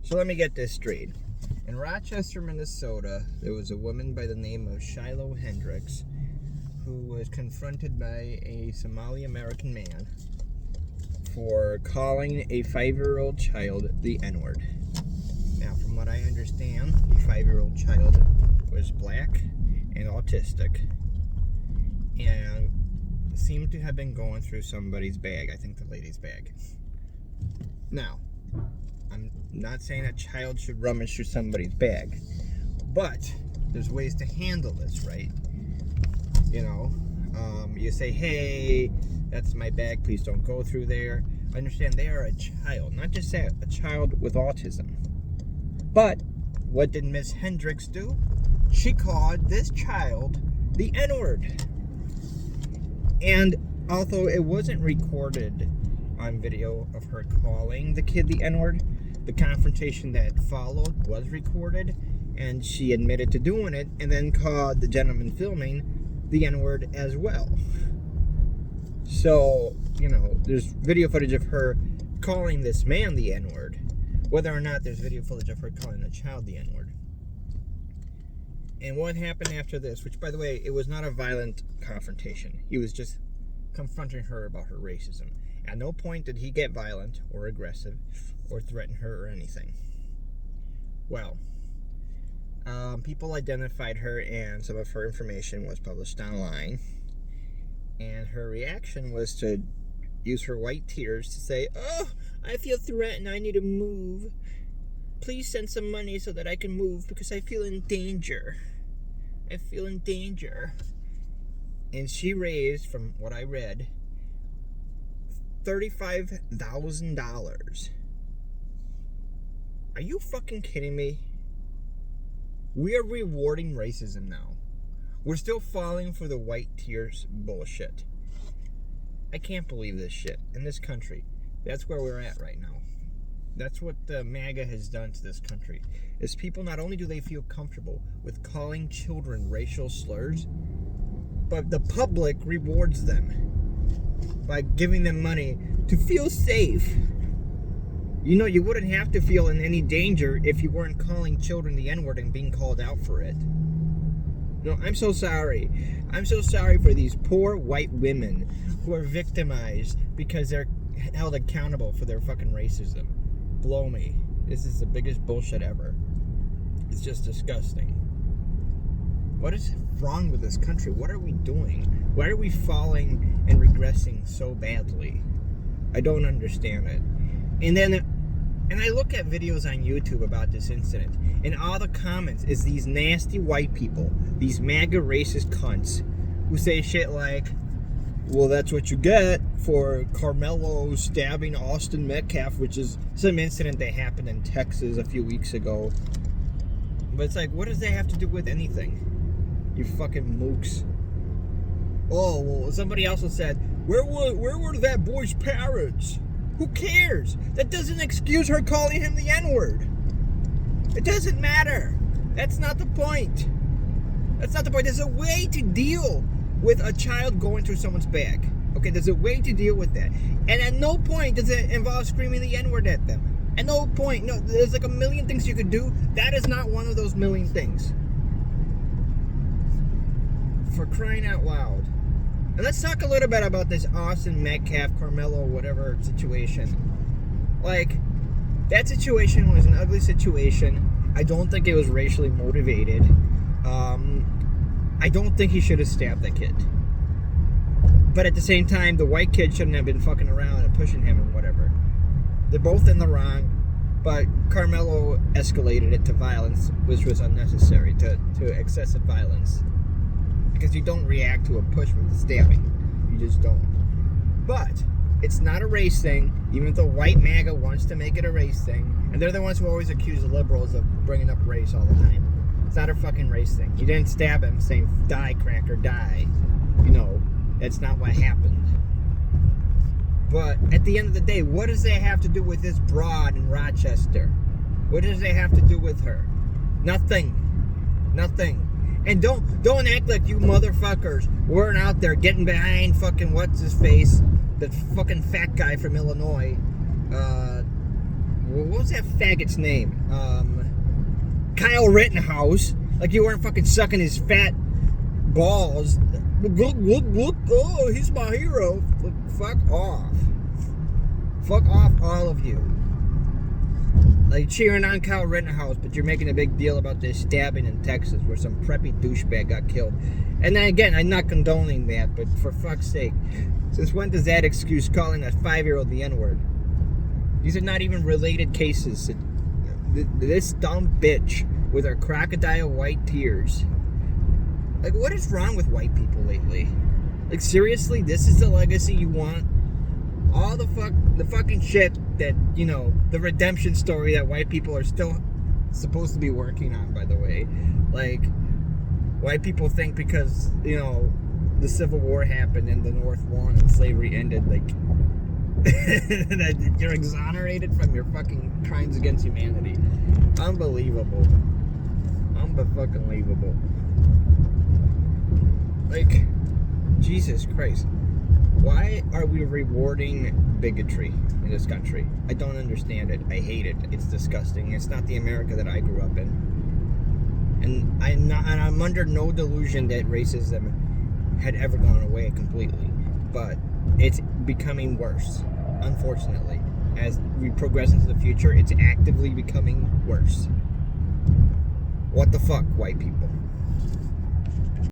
So let me get this straight. In Rochester, Minnesota, there was a woman by the name of Shiloh Hendrix who was confronted by a Somali American man for calling a 5-year-old child the N-word. Now, from what I understand, the 5-year-old child was black and autistic and seemed to have been going through somebody's bag. I think the lady's bag. Now, I'm not saying a child should rummage through somebody's bag, but there's ways to handle this, right? You know, you say, hey, that's my bag, please don't go through there. I understand they are a child, not just that, a child with autism. But what did Miss Hendrix do? She called this child the N-word. And although it wasn't recorded on video of her calling the kid the N-word, the confrontation that followed was recorded, and she admitted to doing it, and then called the gentleman filming the N-word as well. So, you know, there's video footage of her calling this man the N-word, whether or not there's video footage of her calling the child the N-word. And what happened after this, which, by the way, it was not a violent confrontation. He was just confronting her about her racism. At no point did he get violent or aggressive or threaten her or anything. Well, people identified her, and some of her information was published online. And her reaction was to use her white tears to say, "Oh, I feel threatened. I need to move. Please send some money so that I can move because I feel in danger. I feel in danger." And she raised, from what I read, $35,000. Are you fucking kidding me? We are rewarding racism now. We're still falling for the white tears bullshit. I can't believe this shit in this country. That's where we're at right now. That's what MAGA has done to this country. Is people, not only do they feel comfortable with calling children racial slurs, but the public rewards them by giving them money to feel safe. You know, you wouldn't have to feel in any danger if you weren't calling children the N-word and being called out for it. No, I'm so sorry. I'm so sorry for these poor white women who are victimized because they're held accountable for their fucking racism. Blow me. This is the biggest bullshit ever. It's just disgusting. What is wrong with this country? What are we doing? Why are we falling and regressing so badly? I don't understand it. And I look at videos on YouTube about this incident, and all the comments is these nasty white people, these MAGA racist cunts, who say shit like, well, that's what you get for Carmelo stabbing Austin Metcalf, which is some incident that happened in Texas a few weeks ago. But it's like, what does that have to do with anything? You fucking mooks. Oh, well, somebody also said, where were that boy's parents? Who cares? That doesn't excuse her calling him the N-word. It doesn't matter. That's not the point. That's not the point. There's a way to deal with a child going through someone's bag. Okay, there's a way to deal with that. And at no point does it involve screaming the N-word at them. At no point. No, there's like a million things you could do. That is not one of those million things. For crying out loud. And let's talk a little bit about this Austin Metcalf, Carmelo, whatever situation. Like, that situation was an ugly situation. I don't think it was racially motivated. I don't think he should have stabbed that kid. But at the same time, the white kid shouldn't have been fucking around and pushing him and whatever. They're both in the wrong, but Carmelo escalated it to violence, which was unnecessary, to excessive violence. Because you don't react to a push with stabbing. You just don't. But it's not a race thing, even though white MAGA wants to make it a race thing. And they're the ones who always accuse the liberals of bringing up race all the time. It's not a fucking race thing. You didn't stab him saying, die, cracker, die. You know, that's not what happened. But at the end of the day, what does that have to do with this broad in Rochester? What does that have to do with her? Nothing. Nothing. And don't act like you motherfuckers weren't out there getting behind fucking what's his face, the fucking fat guy from Illinois, what was that faggot's name? Kyle Rittenhouse. Like you weren't fucking sucking his fat balls. Oh, he's my hero. Fuck off. Fuck off, all of you. Like cheering on Kyle Rittenhouse, but you're making a big deal about this stabbing in Texas where some preppy douchebag got killed. And then again, I'm not condoning that, but for fuck's sake, since when does that excuse calling a 5-year-old the N-word? These are not even related cases. This dumb bitch with her crocodile white tears. Like, what is wrong with white people lately? Like, seriously, this is the legacy you want? All the fucking shit that, you know, the redemption story that white people are still supposed to be working on, by the way. Like, white people think because, you know, the Civil War happened and the North won and slavery ended, like, that you're exonerated from your fucking crimes against humanity. Unbelievable. Unfucking-believable. Like, Jesus Christ. Why are we rewarding bigotry in this country? I don't understand it. I hate it. It's disgusting. It's not the America that I grew up in. And I'm under no delusion that racism had ever gone away completely. But it's becoming worse, unfortunately. As we progress into the future, it's actively becoming worse. What the fuck, white people?